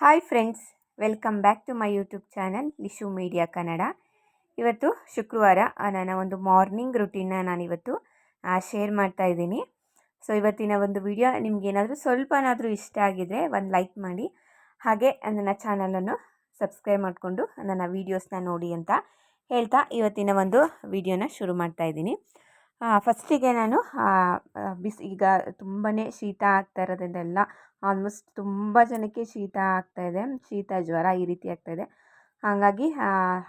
Hi friends, welcome back to my YouTube channel Lishu media Kannada. ಇವತ್ತು ಶುಕ್ರವಾರ ನನ್ನ ಒಂದು ಮಾರ್ನಿಂಗ್ ರುಟೀನ್ನ ನಾನಿವತ್ತು ಶೇರ್ ಮಾಡ್ತಾ ಇದ್ದೀನಿ. ಸೊ ಇವತ್ತಿನ ಒಂದು ವಿಡಿಯೋ ನಿಮಗೇನಾದರೂ ಸ್ವಲ್ಪನಾದರೂ ಇಷ್ಟ ಆಗಿದರೆ ಒಂದು ಲೈಕ್ ಮಾಡಿ, ಹಾಗೆ ನನ್ನ ಚಾನಲನ್ನು ಸಬ್ಸ್ಕ್ರೈಬ್ ಮಾಡಿಕೊಂಡು ನನ್ನ ವೀಡಿಯೋಸ್ನ ನೋಡಿ ಅಂತ ಹೇಳ್ತಾ ಇವತ್ತಿನ ಒಂದು ವಿಡಿಯೋನ ಶುರು ಮಾಡ್ತಾ ಇದ್ದೀನಿ. ಫಸ್ಟಿಗೆ ನಾನು ಈಗ ತುಂಬಾ ಶೀತ ಆಗ್ತಾ ಇರೋದ್ರಿಂದೆಲ್ಲ ಆಲ್ಮೋಸ್ಟ್ ತುಂಬ ಜನಕ್ಕೆ ಶೀತ ಆಗ್ತಾಯಿದೆ, ಶೀತ ಜ್ವರ ಈ ರೀತಿ ಆಗ್ತಾಯಿದೆ. ಹಾಗಾಗಿ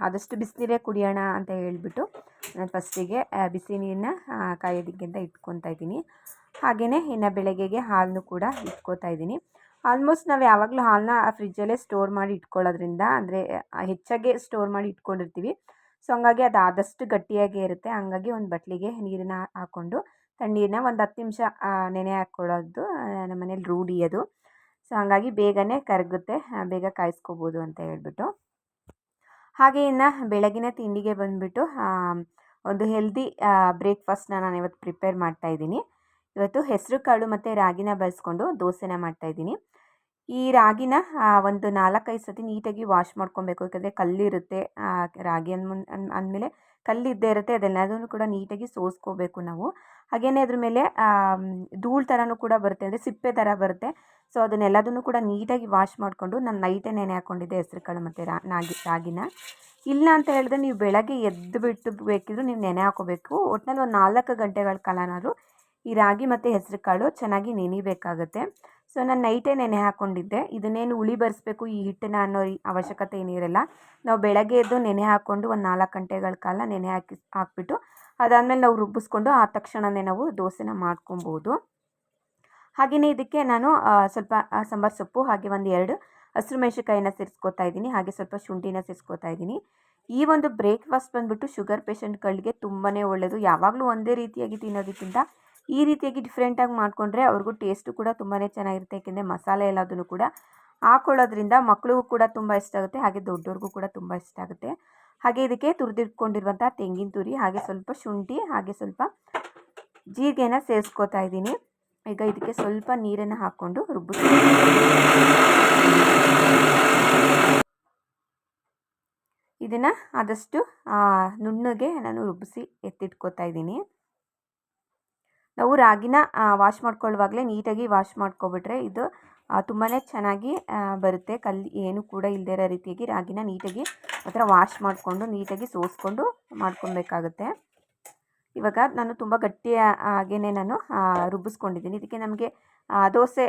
ಆದಷ್ಟು ಬಿಸಿನೀರೇ ಕುಡಿಯೋಣ ಅಂತ ಹೇಳ್ಬಿಟ್ಟು ನಾನು ಫಸ್ಟಿಗೆ ಬಿಸಿ ನೀರನ್ನ ಕಾಯೋದಕ್ಕೆ ಅಂತ ಇಟ್ಕೊತಾ ಇದ್ದೀನಿ. ಹಾಗೆಯೇ ಇನ್ನು ಬೆಳಗ್ಗೆಗೆ ಹಾಲನ್ನು ಕೂಡ ಇಟ್ಕೋತಾ ಇದ್ದೀನಿ. ಆಲ್ಮೋಸ್ಟ್ ನಾವು ಯಾವಾಗಲೂ ಹಾಲನ್ನ ಫ್ರಿಜ್ಜಲ್ಲೇ ಸ್ಟೋರ್ ಮಾಡಿ ಇಟ್ಕೊಳ್ಳೋದ್ರಿಂದ, ಅಂದರೆ ಹೆಚ್ಚಾಗೆ ಸ್ಟೋರ್ ಮಾಡಿ ಇಟ್ಕೊಂಡಿರ್ತೀವಿ. ಸೊ ಹಂಗಾಗಿ ಅದು ಆದಷ್ಟು ಗಟ್ಟಿಯಾಗೇ ಇರುತ್ತೆ. ಹಂಗಾಗಿ ಒಂದು ಬಟ್ಲಿಗೆ ನೀರನ್ನ ಹಾಕ್ಕೊಂಡು ತಣ್ಣೀರನ್ನ ಒಂದು 10 ನಿಮಿಷ ನೆನೆ ಹಾಕ್ಕೊಳ್ಳೋದು ನಮ್ಮ ಮನೇಲಿ ರೂಢಿ ಅದು. ಸೊ ಹಾಗಾಗಿ ಬೇಗನೆ ಕರಗುತ್ತೆ, ಬೇಗ ಕಾಯಿಸ್ಕೋಬೋದು ಅಂತ ಹೇಳ್ಬಿಟ್ಟು. ಹಾಗೆ ಇನ್ನು ಬೆಳಗಿನ ತಿಂಡಿಗೆ ಬಂದುಬಿಟ್ಟು ಒಂದು ಹೆಲ್ದಿ ಬ್ರೇಕ್ಫಾಸ್ಟ್ನ ನಾನು ಇವತ್ತು ಪ್ರಿಪೇರ್ ಮಾಡ್ತಾಯಿದ್ದೀನಿ. ಇವತ್ತು ಹೆಸರು ಕಾಳು ಮತ್ತು ರಾಗಿನ ಬಳಸ್ಕೊಂಡು ದೋಸೆನ ಮಾಡ್ತಾಯಿದ್ದೀನಿ. ಈ ರಾಗಿನ ಒಂದು 4-5 ಸತಿ ನೀಟಾಗಿ ವಾಶ್ ಮಾಡ್ಕೊಬೇಕು, ಯಾಕಂದರೆ ಕಲ್ಲಿರುತ್ತೆ. ರಾಗಿ ಅಂದಮೇಲೆ ಕಲ್ಲಿದ್ದೇ ಇರುತ್ತೆ, ಅದೆಲ್ಲದನ್ನು ಕೂಡ ನೀಟಾಗಿ ಸೋಸ್ಕೋಬೇಕು ನಾವು. ಹಾಗೆಯೇ ಅದ್ರ ಮೇಲೆ ಧೂಳು ಥರನೂ ಕೂಡ ಬರುತ್ತೆ, ಅಂದರೆ ಸಿಪ್ಪೆ ಥರ ಬರುತ್ತೆ. ಸೊ ಅದನ್ನೆಲ್ಲದನ್ನು ಕೂಡ ನೀಟಾಗಿ ವಾಶ್ ಮಾಡಿಕೊಂಡು ನಾನು ನೈಟೇ ನೆನೆ ಹಾಕ್ಕೊಂಡಿದ್ದೆ ಹೆಸರು ಕಾಳು ಮತ್ತು ರಾಗಿನ. ಇಲ್ಲ ಅಂತ ಹೇಳಿದ್ರೆ ನೀವು ಬೆಳಗ್ಗೆ ಎದ್ದು ಬಿಟ್ಟು ಬೇಕಿದ್ರೂ ನೀವು ನೆನೆ ಹಾಕೋಬೇಕು. ಒಟ್ಟಿನಲ್ಲಿ ಒಂದು 4 ಗಂಟೆಗಳ ಕಾಲನಾದರೂ ಈ ರಾಗಿ ಮತ್ತು ಹೆಸರು ಕಾಳು ಚೆನ್ನಾಗಿ ನೆನಿಬೇಕಾಗುತ್ತೆ. ಸೊ ನಾನು ನೈಟೇ ನೆನೆ ಹಾಕ್ಕೊಂಡಿದ್ದೆ. ಇದನ್ನೇನು ಹುಳಿ ಬರಿಸ್ಬೇಕು ಈ ಹಿಟ್ಟನ್ನ ಅನ್ನೋ ಅವಶ್ಯಕತೆ ಏನಿರಲ್ಲ. ನಾವು ಬೆಳಗ್ಗೆ ಎದ್ದು ನೆನೆ ಹಾಕ್ಕೊಂಡು ಒಂದು 4 ಗಂಟೆಗಳ ಕಾಲ ನೆನೆ ಹಾಕ್ಬಿಟ್ಟು ಅದಾದಮೇಲೆ ನಾವು ರುಬ್ಬಿಸ್ಕೊಂಡು ಆ ತಕ್ಷಣವೇ ನಾವು ದೋಸೆನ ಮಾಡ್ಕೊಬೋದು. ಹಾಗೆಯೇ ಇದಕ್ಕೆ ನಾನು ಸ್ವಲ್ಪ ಸಾಂಬಾರು ಸೊಪ್ಪು, ಹಾಗೆ 1-2 ಹಸಿರು ಮೆಣಸಿನಕಾಯಿನ ಸೇರಿಸ್ಕೋತಾ ಇದ್ದೀನಿ. ಹಾಗೆ ಸ್ವಲ್ಪ ಶುಂಠಿನ ಸೇರಿಸ್ಕೋತಾ ಇದ್ದೀನಿ. ಈ ಒಂದು ಬ್ರೇಕ್ಫಾಸ್ಟ್ ಬಂದುಬಿಟ್ಟು ಶುಗರ್ ಪೇಷಂಟ್ಗಳಿಗೆ ತುಂಬಾ ಒಳ್ಳೆಯದು. ಯಾವಾಗಲೂ ಒಂದೇ ರೀತಿಯಾಗಿ ತಿನ್ನೋದಕ್ಕಿಂತ ಈ ರೀತಿಯಾಗಿ ಡಿಫ್ರೆಂಟಾಗಿ ಮಾಡಿಕೊಂಡ್ರೆ ಅವ್ರಿಗೂ ಟೇಸ್ಟು ಕೂಡ ತುಂಬಾ ಚೆನ್ನಾಗಿರುತ್ತೆ. ಏಕೆಂದರೆ ಮಸಾಲೆ ಎಲ್ಲದನ್ನು ಕೂಡ ಹಾಕೊಳ್ಳೋದ್ರಿಂದ ಮಕ್ಕಳಿಗೂ ಕೂಡ ತುಂಬ ಇಷ್ಟ ಆಗುತ್ತೆ, ಹಾಗೆ ದೊಡ್ಡವ್ರಿಗೂ ಕೂಡ ತುಂಬ ಇಷ್ಟ ಆಗುತ್ತೆ. ಹಾಗೆ ಇದಕ್ಕೆ ತುರಿದಿಟ್ಕೊಂಡಿರುವಂಥ ತೆಂಗಿನ ತುರಿ, ಹಾಗೆ ಸ್ವಲ್ಪ ಶುಂಠಿ, ಹಾಗೆ ಸ್ವಲ್ಪ ಜೀರಿಗೆನ ಸೇರಿಸ್ಕೋತಾ ಇದ್ದೀನಿ. ಈಗ ಇದಕ್ಕೆ ಸ್ವಲ್ಪ ನೀರನ್ನು ಹಾಕ್ಕೊಂಡು ಇದನ್ನು ಆದಷ್ಟು ನುಣ್ಣಗೆ ನಾನು ರುಬ್ಬಿಸಿ ಎತ್ತಿಟ್ಕೋತಾ ಇದ್ದೀನಿ. ನಾವು ರಾಗಿನ ವಾಶ್ ಮಾಡ್ಕೊಳ್ಳುವಾಗಲೇ ನೀಟಾಗಿ ವಾಶ್ ಮಾಡ್ಕೊಬಿಟ್ರೆ ಇದು ತುಂಬಾ ಚೆನ್ನಾಗಿ ಬರುತ್ತೆ. ಕಲ್ಲು ಏನು ಕೂಡ ಇಲ್ಲದೇ ಇರೋ ರೀತಿಯಾಗಿ ರಾಗಿನ ನೀಟಾಗಿ ಆ ಥರ ವಾಶ್ ಮಾಡಿಕೊಂಡು ನೀಟಾಗಿ ಸೋಸ್ಕೊಂಡು ಮಾಡ್ಕೊಬೇಕಾಗುತ್ತೆ. ಇವಾಗ ನಾನು ತುಂಬ ಗಟ್ಟಿಯಾಗೇ ನಾನು ರುಬ್ಬಿಸ್ಕೊಂಡಿದ್ದೀನಿ. ಇದಕ್ಕೆ ನಮಗೆ ದೋಸೆ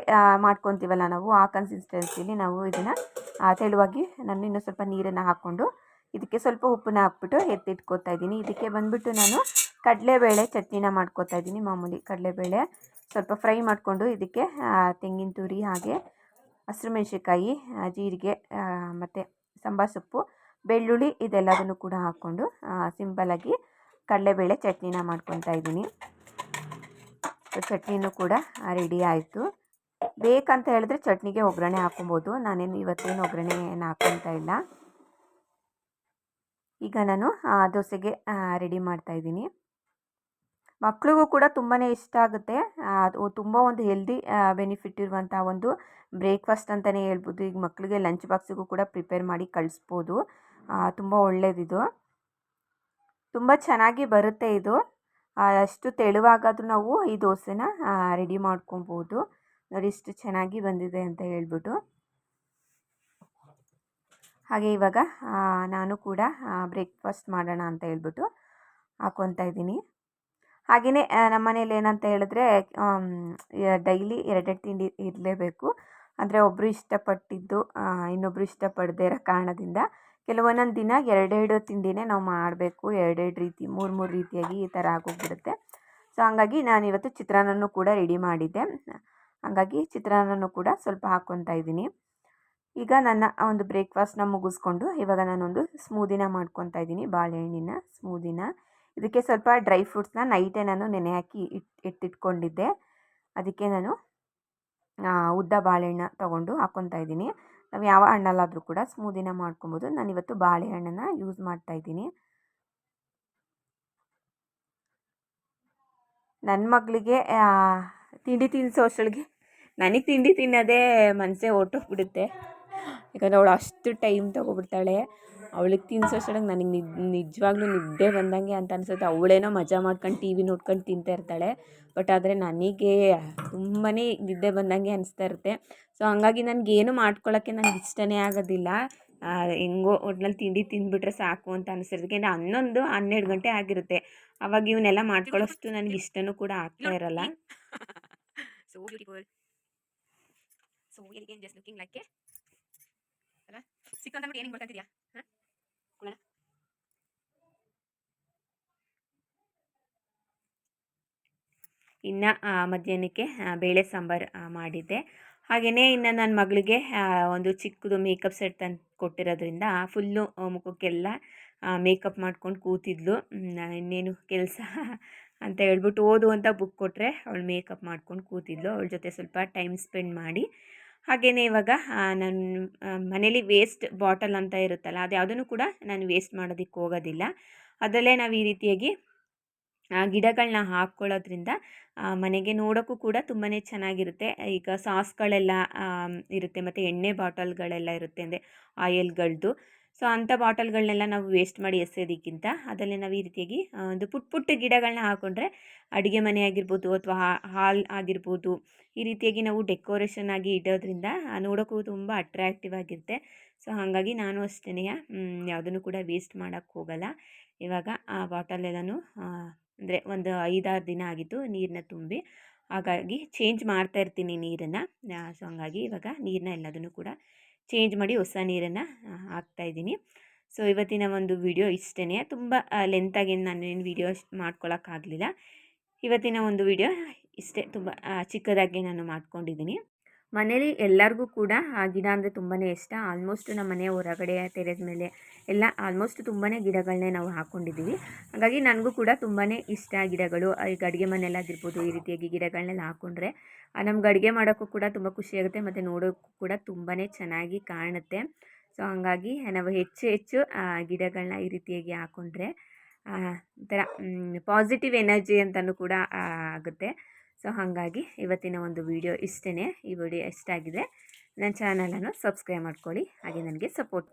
ಮಾಡ್ಕೊತೀವಲ್ಲ ನಾವು, ಆ ಕನ್ಸಿಸ್ಟೆನ್ಸಿಲಿ ನಾವು ಇದನ್ನು ತೆಳುವಾಗಿ ನಾನು ಇನ್ನೂ ಸ್ವಲ್ಪ ನೀರನ್ನು ಹಾಕ್ಕೊಂಡು ಇದಕ್ಕೆ ಸ್ವಲ್ಪ ಉಪ್ಪನ್ನ ಹಾಕ್ಬಿಟ್ಟು ಎತ್ತಿಟ್ಕೋತಾ ಇದ್ದೀನಿ. ಇದಕ್ಕೆ ಬಂದುಬಿಟ್ಟು ನಾನು ಕಡಲೆಬೇಳೆ ಚಟ್ನಿನ ಮಾಡ್ಕೋತಾ ಇದ್ದೀನಿ. ಮಾಮೂಲಿ ಕಡಲೆಬೇಳೆ ಸ್ವಲ್ಪ ಫ್ರೈ ಮಾಡಿಕೊಂಡು ಇದಕ್ಕೆ ತೆಂಗಿನ ತುರಿ, ಹಾಗೆ ಹಸಿರು ಮೆಣಸಿನ್ಕಾಯಿ, ಜೀರಿಗೆ ಮತ್ತು ಸಾಂಬಾರು ಸೊಪ್ಪು, ಬೆಳ್ಳುಳ್ಳಿ ಇದೆಲ್ಲದನ್ನು ಕೂಡ ಹಾಕ್ಕೊಂಡು ಸಿಂಪಲಾಗಿ ಕಡಲೆಬೇಳೆ ಚಟ್ನಿನ ಮಾಡ್ಕೊತಾ ಇದ್ದೀನಿ. ಚಟ್ನಿನೂ ಕೂಡ ರೆಡಿ ಆಯಿತು. ಬೇಕಂತ ಹೇಳಿದ್ರೆ ಚಟ್ನಿಗೆ ಒಗ್ಗರಣೆ ಹಾಕ್ಕೊಬೋದು. ನಾನೇನು ಇವತ್ತೇನು ಒಗ್ಗರಣೆನ ಹಾಕ್ಕೊತಾ ಇಲ್ಲ. ಈಗ ನಾನು ದೋಸೆಗೆ ರೆಡಿ ಮಾಡ್ತಾಯಿದ್ದೀನಿ. ಮಕ್ಳಿಗೂ ಕೂಡ ತುಂಬಾ ಇಷ್ಟ ಆಗುತ್ತೆ. ಅದು ತುಂಬ ಒಂದು ಹೆಲ್ದಿ ಬೆನಿಫಿಟ್ ಇರುವಂಥ ಒಂದು ಬ್ರೇಕ್ಫಾಸ್ಟ್ ಅಂತಲೇ ಹೇಳ್ಬೋದು. ಈಗ ಮಕ್ಕಳಿಗೆ ಲಂಚ್ ಬಾಕ್ಸಿಗೂ ಕೂಡ ಪ್ರಿಪೇರ್ ಮಾಡಿ ಕಳಿಸ್ಬೋದು. ತುಂಬ ಒಳ್ಳೆಯದಿದು, ತುಂಬ ಚೆನ್ನಾಗಿ ಬರುತ್ತೆ ಇದು. ಅಷ್ಟು ತೆಳುವಾಗಾದರೂ ನಾವು ಈ ದೋಸೆನ ರೆಡಿ ಮಾಡ್ಕೊಬೋದು. ನೋಡಿ ಇಷ್ಟು ಚೆನ್ನಾಗಿ ಬಂದಿದೆ ಅಂತ ಹೇಳ್ಬಿಟ್ಟು. ಹಾಗೆ ಇವಾಗ ನಾನು ಕೂಡ ಬ್ರೇಕ್ಫಾಸ್ಟ್ ಮಾಡೋಣ ಅಂತ ಹೇಳ್ಬಿಟ್ಟು ಹಾಕ್ಕೊತಾ ಇದ್ದೀನಿ. ಹಾಗೆಯೇ ನಮ್ಮ ಮನೇಲಿ ಏನಂತ ಹೇಳಿದ್ರೆ ಡೈಲಿ 2 ತಿಂಡಿ ಇರಲೇಬೇಕು. ಅಂದರೆ ಒಬ್ಬರು ಇಷ್ಟಪಟ್ಟಿದ್ದು ಇನ್ನೊಬ್ಬರು ಇಷ್ಟಪಡದೇ ಇರೋ ಕಾರಣದಿಂದ ಕೆಲವೊಂದೊಂದು ದಿನ 2 ತಿಂಡಿನೇ ನಾವು ಮಾಡಬೇಕು. 2 ರೀತಿ 3 ರೀತಿಯಾಗಿ ಈ ಥರ ಆಗೋಗ್ಬಿಡುತ್ತೆ. ಸೊ ಹಾಗಾಗಿ ನಾನಿವತ್ತು ಚಿತ್ರಾನ್ನನೂ ಕೂಡ ರೆಡಿ ಮಾಡಿದ್ದೆ. ಹಾಗಾಗಿ ಚಿತ್ರಾನ್ನನೂ ಕೂಡ ಸ್ವಲ್ಪ ಹಾಕ್ಕೊತಾ ಇದ್ದೀನಿ. ಈಗ ನನ್ನ ಒಂದು ಬ್ರೇಕ್ಫಾಸ್ಟ್ನ ಮುಗಿಸ್ಕೊಂಡು ಇವಾಗ ನಾನೊಂದು ಸ್ಮೂದಿನ ಮಾಡ್ಕೊತಾ ಇದ್ದೀನಿ, ಬಾಳೆಹಣ್ಣಿನ ಸ್ಮೂದಿನ. ಇದಕ್ಕೆ ಸ್ವಲ್ಪ ಡ್ರೈ ಫ್ರೂಟ್ಸ್ನ ನೈಟೇ ನಾನು ನೆನೆ ಹಾಕಿ ಎತ್ತಿಟ್ಕೊಂಡಿದ್ದೆ. ಅದಕ್ಕೆ ನಾನು ಉದ್ದ ಬಾಳೆಹಣ್ಣ ತೊಗೊಂಡು ಹಾಕ್ಕೊತಾ ಇದ್ದೀನಿ. ನಾವು ಯಾವ ಹಣ್ಣಲ್ಲಾದರೂ ಕೂಡ ಸ್ಮೂದಿನ ಮಾಡ್ಕೊಬೋದು. ನಾನಿವತ್ತು ಬಾಳೆಹಣ್ಣನ್ನು ಯೂಸ್ ಮಾಡ್ತಾಯಿದ್ದೀನಿ. ನನ್ನ ಮಗಳಿಗೆ ತಿಂಡಿ ತಿನ್ನಿಸೋ ಅಷ್ಟೊಳಗೆ ನನಗೆ ತಿಂಡಿ ತಿನ್ನೋದೇ ಮನಸ್ಸೇ ಹೊರ್ಟೋಗ್ಬಿಡುತ್ತೆ. ಯಾಕಂದರೆ ಅವಳು ಅಷ್ಟು ಟೈಮ್ ತೊಗೊಬಿಡ್ತಾಳೆ. ಅವಳಿಗೆ ತಿನ್ಸೋಷ್ಟೊಳಗೆ ನನಗೆ ನಿಜವಾಗ್ಲೂ ನಿದ್ದೆ ಬಂದಂಗೆ ಅಂತ ಅನಿಸುತ್ತೆ. ಅವಳೇನೋ ಮಜಾ ಮಾಡ್ಕೊಂಡು ಟಿ ವಿ ನೋಡ್ಕೊಂಡು ತಿಂತಾ ಇರ್ತಾಳೆ. ಬಟ್ ಆದರೆ ನನಗೆ ತುಂಬಾ ನಿದ್ದೆ ಬಂದಂಗೆ ಅನಿಸ್ತಾ ಇರುತ್ತೆ. ಸೊ ಹಂಗಾಗಿ ನನಗೇನು ಮಾಡ್ಕೊಳ್ಳೋಕ್ಕೆ ನನಗೆ ಇಷ್ಟನೇ ಆಗೋದಿಲ್ಲ. ಹೆಂಗೋ ಒಟ್ನಲ್ಲಿ ತಿಂಡಿ ತಿಂದುಬಿಟ್ರೆ ಸಾಕು ಅಂತ ಅನಿಸಿರೋದಕ್ಕೆ 11-12 ಗಂಟೆ ಆಗಿರುತ್ತೆ. ಅವಾಗ ಇವನ್ನೆಲ್ಲ ಮಾಡ್ಕೊಳ್ಳೋಷ್ಟು ನನಗೆ ಇಷ್ಟನೂ ಕೂಡ ಆಗ್ತಾ ಇರಲ್ಲ. So beautiful. So elegant just looking like ಅಲ್ಲ ಸಿಕ್ಕಂತ ಏನಿಗೆ ಗೊತ್ತಾಗ್ತಿದ್ಯಾ? ಇನ್ನು ಮಧ್ಯಾಹ್ನಕ್ಕೆ ಬೇಳೆ ಸಾಂಬಾರು ಮಾಡಿದ್ದೆ. ಹಾಗೆಯೇ ಇನ್ನು ನನ್ನ ಮಗಳಿಗೆ ಒಂದು ಚಿಕ್ಕದು ಮೇಕಪ್ ಸೆಟ್ ತಂದು ಕೊಟ್ಟಿರೋದ್ರಿಂದ ಫುಲ್ಲು ಮುಖಕ್ಕೆಲ್ಲ ಮೇಕಪ್ ಮಾಡ್ಕೊಂಡು ಕೂತಿದ್ಲು. ಇನ್ನೇನು ಕೆಲಸ ಅಂತ ಹೇಳ್ಬಿಟ್ಟು ಓದು ಅಂತ ಬುಕ್ ಕೊಟ್ಟರೆ ಅವಳು ಮೇಕಪ್ ಮಾಡ್ಕೊಂಡು ಕೂತಿದ್ಲು. ಅವಳ ಜೊತೆ ಸ್ವಲ್ಪ ಟೈಮ್ ಸ್ಪೆಂಡ್ ಮಾಡಿ ಹಾಗೆಯೇ ಇವಾಗ ನನ್ನ ಮನೇಲಿ ವೇಸ್ಟ್ ಬಾಟಲ್ ಅಂತ ಇರುತ್ತಲ್ಲ, ಅದು ಯಾವುದನ್ನು ಕೂಡ ನಾನು ವೇಸ್ಟ್ ಮಾಡೋದಕ್ಕೆ ಹೋಗೋದಿಲ್ಲ. ಅದರಲ್ಲೇ ನಾವು ಈ ರೀತಿಯಾಗಿ ಗಿಡಗಳನ್ನ ಹಾಕ್ಕೊಳ್ಳೋದ್ರಿಂದ ಮನೆಗೆ ನೋಡೋಕ್ಕೂ ಕೂಡ ತುಂಬಾ ಚೆನ್ನಾಗಿರುತ್ತೆ. ಈಗ ಸಾಸ್ಗಳೆಲ್ಲ ಇರುತ್ತೆ ಮತ್ತು ಎಣ್ಣೆ ಬಾಟಲ್ಗಳೆಲ್ಲ ಇರುತ್ತೆ, ಅಂದರೆ ಆಯಿಲ್ಗಳದ್ದು. ಸೊ ಅಂಥ ಬಾಟಲ್ಗಳನ್ನೆಲ್ಲ ನಾವು ವೇಸ್ಟ್ ಮಾಡಿ ಎಸೆಯೋದಕ್ಕಿಂತ ಅದರಲ್ಲಿ ನಾವು ಈ ರೀತಿಯಾಗಿ ಒಂದು ಪುಟ್ಟ ಗಿಡಗಳನ್ನ ಹಾಕ್ಕೊಂಡ್ರೆ ಅಡುಗೆ ಮನೆ ಆಗಿರ್ಬೋದು ಅಥವಾ ಹಾಲ್ ಆಗಿರ್ಬೋದು, ಈ ರೀತಿಯಾಗಿ ನಾವು ಡೆಕೋರೇಷನ್ ಆಗಿ ಇಡೋದ್ರಿಂದ ನೋಡೋಕ್ಕೂ ತುಂಬ ಅಟ್ರ್ಯಾಕ್ಟಿವ್ ಆಗಿರುತ್ತೆ. ಸೊ ಹಾಗಾಗಿ ನಾನು ಅಷ್ಟೇ ಯಾವುದನ್ನು ಕೂಡ ವೇಸ್ಟ್ ಮಾಡೋಕ್ಕೆ ಹೋಗಲ್ಲ. ಇವಾಗ ಆ ಬಾಟಲೆಲ್ಲನೂ ಅಂದರೆ ಒಂದು 5-6 ದಿನ ಆಗಿತ್ತು ನೀರನ್ನ ತುಂಬಿ, ಹಾಗಾಗಿ ಚೇಂಜ್ ಮಾಡ್ತಾ ಇರ್ತೀನಿ ನೀರನ್ನು. ಸೊ ಹಂಗಾಗಿ ಇವಾಗ ನೀರನ್ನ ಎಲ್ಲದನ್ನು ಕೂಡ ಚೇಂಜ್ ಮಾಡಿ ಹೊಸ ನೀರನ್ನು ಹಾಕ್ತಾಯಿದ್ದೀನಿ. ಸೊ ಇವತ್ತಿನ ಒಂದು ವಿಡಿಯೋ ಇಷ್ಟೇ. ತುಂಬ ಲೆಂತಾಗಿ ನಾನೇನು ವಿಡಿಯೋ ಮಾಡ್ಕೊಳ್ಳೋಕ್ಕಾಗಲಿಲ್ಲ. ಇವತ್ತಿನ ಒಂದು ವಿಡಿಯೋ ಇಷ್ಟೇ, ತುಂಬ ಚಿಕ್ಕದಾಗಿ ನಾನು ಮಾಡ್ಕೊಂಡಿದ್ದೀನಿ. ಮನೇಲಿ ಎಲ್ಲರಿಗೂ ಕೂಡ ಗಿಡ ಅಂದರೆ ತುಂಬಾ ಇಷ್ಟ. ಆಲ್ಮೋಸ್ಟ್ ನಮ್ಮ ಮನೆಯ ಹೊರಗಡೆ ಟೆರೇಸ್ ಮೇಲೆ ಎಲ್ಲ ಆಲ್ಮೋಸ್ಟ್ ತುಂಬಾ ಗಿಡಗಳನ್ನೇ ನಾವು ಹಾಕ್ಕೊಂಡಿದ್ದೀವಿ. ಹಾಗಾಗಿ ನನಗೂ ಕೂಡ ತುಂಬಾ ಇಷ್ಟ ಗಿಡಗಳು. ಈಗ ಅಡುಗೆ ಮನೆಯಲ್ಲಾಗಿರ್ಬೋದು ಈ ರೀತಿಯಾಗಿ ಗಿಡಗಳನ್ನೆಲ್ಲ ಹಾಕ್ಕೊಂಡ್ರೆ ನಮ್ಗೆ ಅಡುಗೆ ಮಾಡೋಕ್ಕೂ ಕೂಡ ತುಂಬ ಖುಷಿಯಾಗುತ್ತೆ ಮತ್ತು ನೋಡೋಕ್ಕೂ ಕೂಡ ತುಂಬಾ ಚೆನ್ನಾಗಿ ಕಾಣುತ್ತೆ. ಸೊ ಹಾಗಾಗಿ ನಾವು ಹೆಚ್ಚು ಗಿಡಗಳನ್ನ ಈ ರೀತಿಯಾಗಿ ಹಾಕ್ಕೊಂಡ್ರೆ ಒಂಥರ ಪಾಸಿಟಿವ್ ಎನರ್ಜಿ ಅಂತಲೂ ಕೂಡ ಆಗುತ್ತೆ. ಸೊ ಹಾಗಾಗಿ ಇವತ್ತಿನ ಒಂದು ವಿಡಿಯೋ ಇಷ್ಟೇ. ಈ ವಿಡಿಯೋ ಇಷ್ಟ ಆಗಿದೆ ನನ್ನ ಚಾನಲನ್ನು ಸಬ್ಸ್ಕ್ರೈಬ್ ಮಾಡ್ಕೊಳ್ಳಿ, ಹಾಗೆ ನನಗೆ ಸಪೋರ್ಟ್